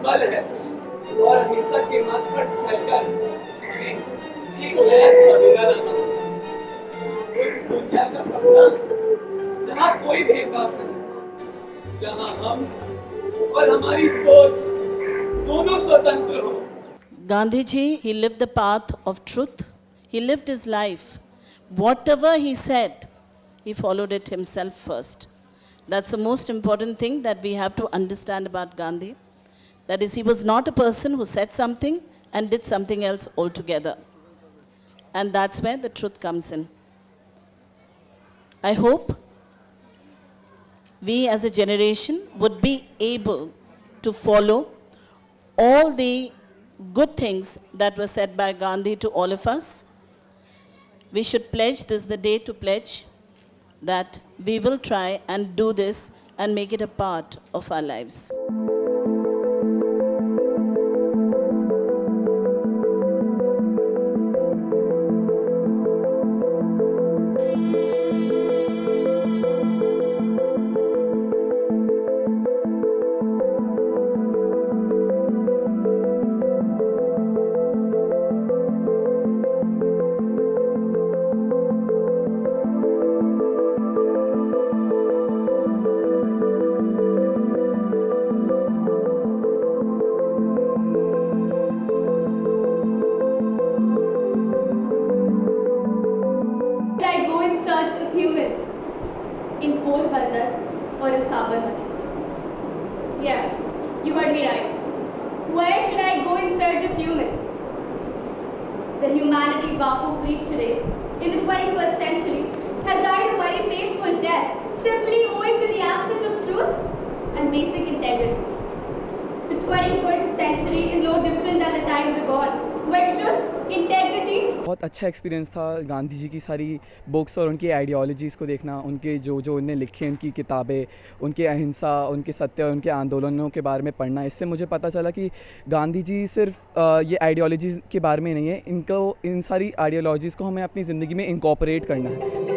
बल है और अहिंसा के मार्ग पर चलकर हमें एक नया सवेरा लाना होगा। उस दुनिया का सपना जहाँ कोई भेदभाव नहीं, जहाँ हम और हमारी सोच दोनों स्वतंत्र हो। Gandhi ji, he lived the path of truth. He lived his life. Whatever he said, he followed it himself first. That's the most important thing that we have to understand about Gandhi. That is, he was not a person who said something and did something else altogether. And that's where the truth comes in. I hope we as a generation would be able to follow all the good things that were said by Gandhi to all of us. We should pledge, this is the day to pledge, that we will try and do this and make it a part of our lives. In Porbandar or in Sabarmati? Yeah, you heard me right. Where should I go in search of humans? The humanity Bapu preached today in the 21st century has died a very painful death simply owing to the absence of truth and basic integrity. The 21st century is no different than the times gone, where truth, integrity. बहुत अच्छा experience था गांधी जी की सारी books और उनकी ideologies को देखना, उनके जो उनने लिखे उनकी किताबें, उनके अहिंसा, उनके सत्य और उनके आंदोलनों के बारे में पढ़ना। इससे मुझे पता चला कि गांधी जी सिर्फ ये आइडियोलॉजीज़ के बारे में नहीं है, इन सारी आइडियोलॉजीज़ को हमें अपनी ज़िंदगी में इनकॉर्पोरेट करना है।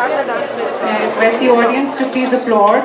I request the audience to please applaud.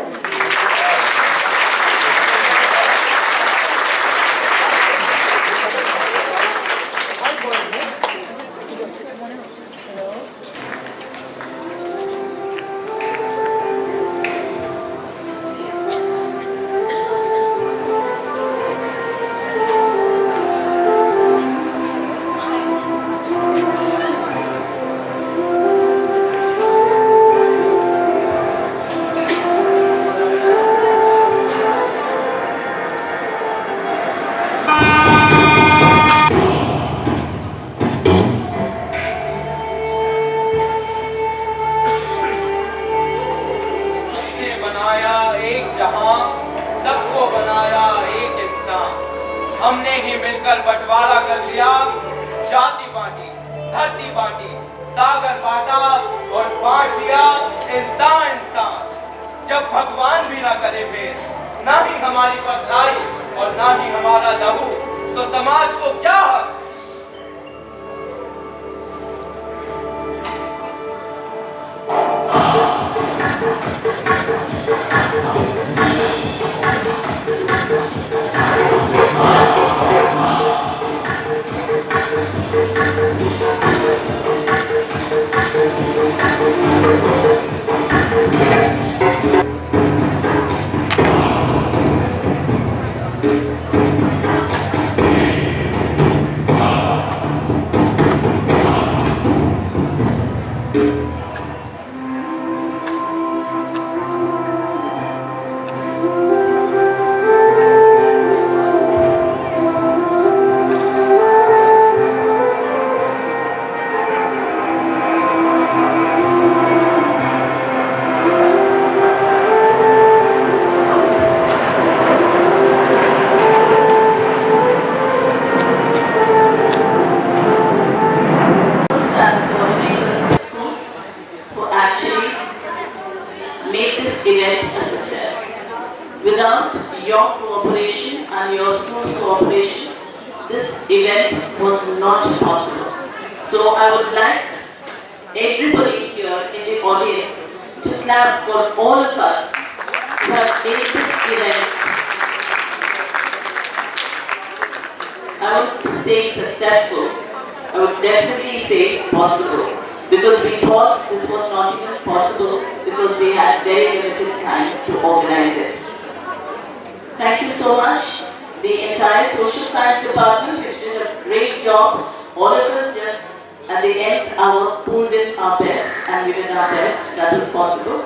उसने बनाया एक जहां, सबको बनाया एक इंसान। हमने ही मिलकर बंटवारा कर लिया, जाति बांटी, धरती बांटी, सागर बांटा और बांट दिया इंसान इंसान। जब भगवान भी ना करे भेद, ना ही हमारी परछाई और ना ही हमारा लहू, तो समाज को क्या हक? And coordinators of schools who actually make this event a success. Without your cooperation and your school's cooperation, this event was not possible. So I would like everybody here in the audience to clap for all of us who have made this event, I would say successful, I would definitely say possible, because we thought this was not even possible because we had very limited time to organize it. Thank you so much, the entire social science department, which did a great job. All of us just at the end pulled in our best and given our best. That was possible.